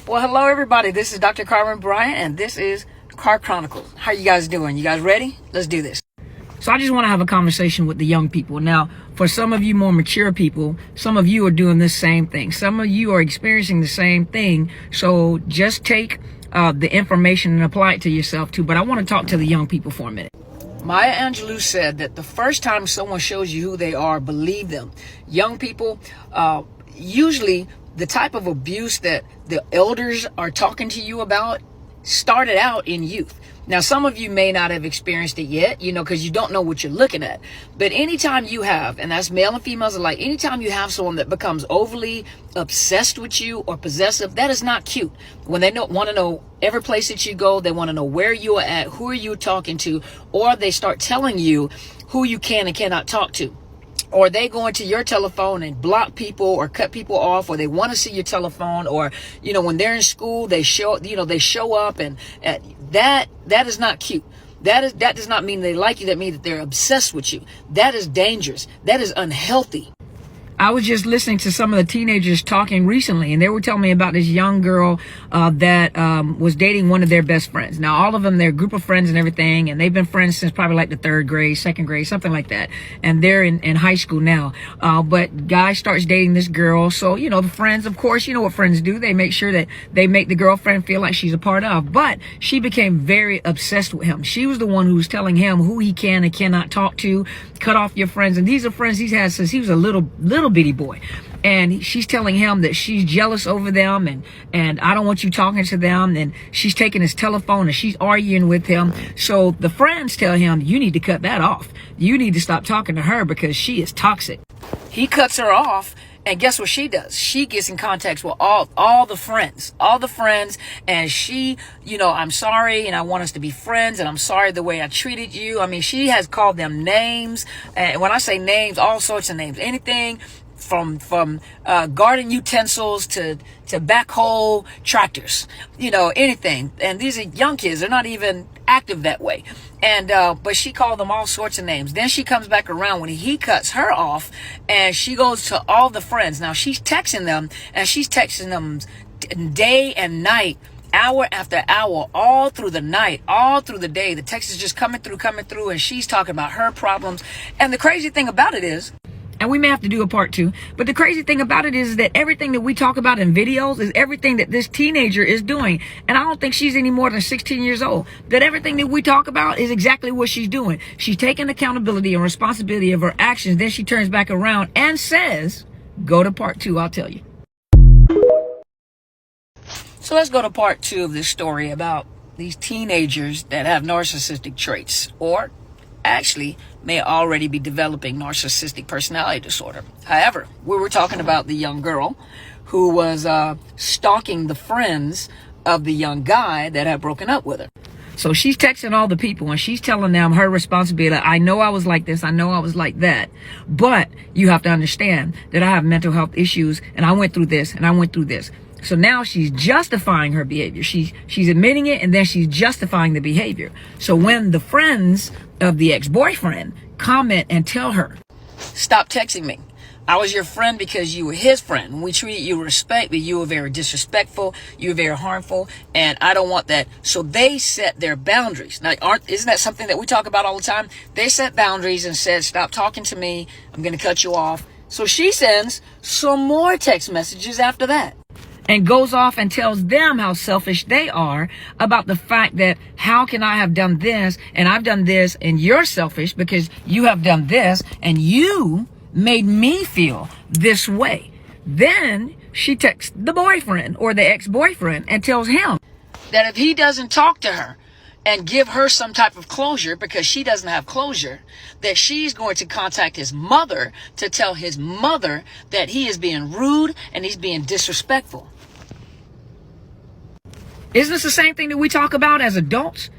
Well, hello everybody. This is Dr. Carmen Bryant, and this is Car Chronicles. How you guys doing? You guys ready? Let's do this. So I just want to have a conversation with the young people. Now, for some of you more mature people, some of you are doing this same thing. Some of you are experiencing the same thing. So just take the information and apply it to yourself too. But I want to talk to the young people for a minute. Maya Angelou said that the first time someone shows you who they are, believe them. Young people, usually the type of abuse that the elders are talking to you about started out in youth. Now, some of you may not have experienced it yet, because you don't know what you're looking at. But anytime you have, and that's male and females alike, anytime you have someone that becomes overly obsessed with you or possessive, that is not cute. When they want to know every place that you go, they want to know where you are at, who are you talking to, or they start telling you who you can and cannot talk to. Or they go into your telephone and block people or cut people off, or they want to see your telephone, or, when they're in school, they show up and that is not cute. That does not mean they like you. That means that they're obsessed with you. That is dangerous. That is unhealthy. I was just listening to some of the teenagers talking recently, and they were telling me about this young girl that was dating one of their best friends. Now, all of them, they're a group of friends and everything, and they've been friends since probably like the third grade, second grade, something like that. And they're in high school now. But guy starts dating this girl. So, the friends, of course, you know what friends do. They make sure that they make the girlfriend feel like she's a part of. But she became very obsessed with him. She was the one who was telling him who he can and cannot talk to. Cut off your friends. And these are friends he's had since he was a little bitty boy. And she's telling him that she's jealous over them and I don't want you talking to them. And she's taking his telephone and she's arguing with him. So the friends tell him, you need to cut that off. You need to stop talking to her because she is toxic. He cuts her off. And guess what she does? She gets in contact with all the friends, and she, I'm sorry, and I want us to be friends, and I'm sorry the way I treated you. I mean, she has called them names, and when I say names, all sorts of names, anything from garden utensils to backhoe tractors, anything. And these are young kids; they're not even active that way. And but she called them all sorts of names. Then she comes back around when he cuts her off, and she goes to all the friends. Now she's texting them, and she's texting them day and night, hour after hour, all through the night, all through the day. The text is just coming through, and she's talking about her problems. And the crazy thing about it is, and we may have to do a part 2, but the crazy thing about it is that everything that we talk about in videos is everything that this teenager is doing. And I don't think she's any more than 16 years old. That everything that we talk about is exactly what she's doing. She's taking accountability and responsibility of her actions. Then she turns back around and says, go to part 2, I'll tell you. So let's go to part 2 of this story about these teenagers that have narcissistic traits, or actually may already be developing narcissistic personality disorder. However, we were talking about the young girl who was stalking the friends of the young guy that had broken up with her. So she's texting all the people and she's telling them her responsibility. I know I was like this. I know I was like that. But you have to understand that I have mental health issues and I went through this and I went through this. So now she's justifying her behavior. She's admitting it, and then she's justifying the behavior. So when the friends of the ex-boyfriend comment and tell her, stop texting me. I was your friend because you were his friend. When we treated you with respect, but you were very disrespectful. You were very harmful, and I don't want that. So they set their boundaries. Now, isn't that something that we talk about all the time? They set boundaries and said, stop talking to me. I'm going to cut you off. So she sends some more text messages after that, and goes off and tells them how selfish they are about the fact that how can I have done this and I've done this and you're selfish because you have done this and you made me feel this way. Then she texts the boyfriend or the ex-boyfriend and tells him that if he doesn't talk to her and give her some type of closure, because she doesn't have closure, that she's going to contact his mother to tell his mother that he is being rude and he's being disrespectful. Isn't this the same thing that we talk about as adults?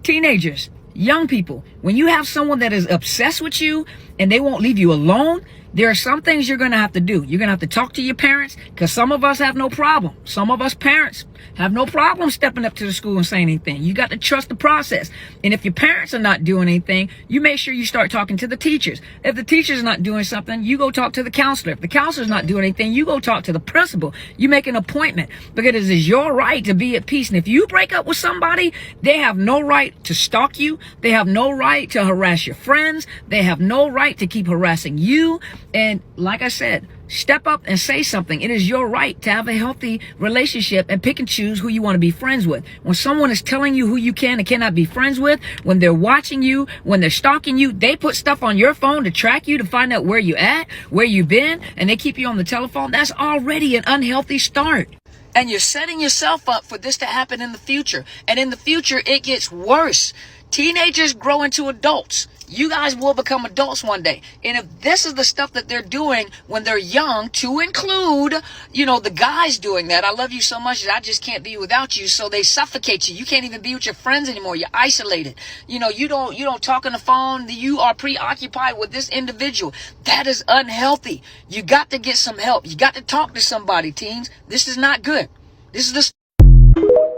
Teenagers, young people, when you have someone that is obsessed with you and they won't leave you alone, There are some things you're going to have to do. You're going to have to talk to your parents, because some of us have no problem. Some of us parents have no problem stepping up to the school and saying anything. You got to trust the process. And if your parents are not doing anything, you make sure you start talking to the teachers. If the teacher's not doing something, you go talk to the counselor. If the counselor's not doing anything, you go talk to the principal. You make an appointment, because it is your right to be at peace. And if you break up with somebody, they have no right to stalk you. They have no right to harass your friends. They have no right to keep harassing you. And like I said, step up and say something. It is your right to have a healthy relationship and pick and choose who you want to be friends with. When someone is telling you who you can and cannot be friends with, when they're watching you, when they're stalking you, they put stuff on your phone to track you, to find out where you at, where you've been, and they keep you on the telephone, that's already an unhealthy start. And you're setting yourself up for this to happen in the future. And in the future, it gets worse. Teenagers grow into adults. You guys will become adults one day. And if this is the stuff that they're doing when they're young, to include, the guys doing that, I love you so much that I just can't be without you. So they suffocate you. You can't even be with your friends anymore. You're isolated. You don't talk on the phone. You are preoccupied with this individual. That is unhealthy. You got to get some help. You got to talk to somebody, teens. This is not good. This is the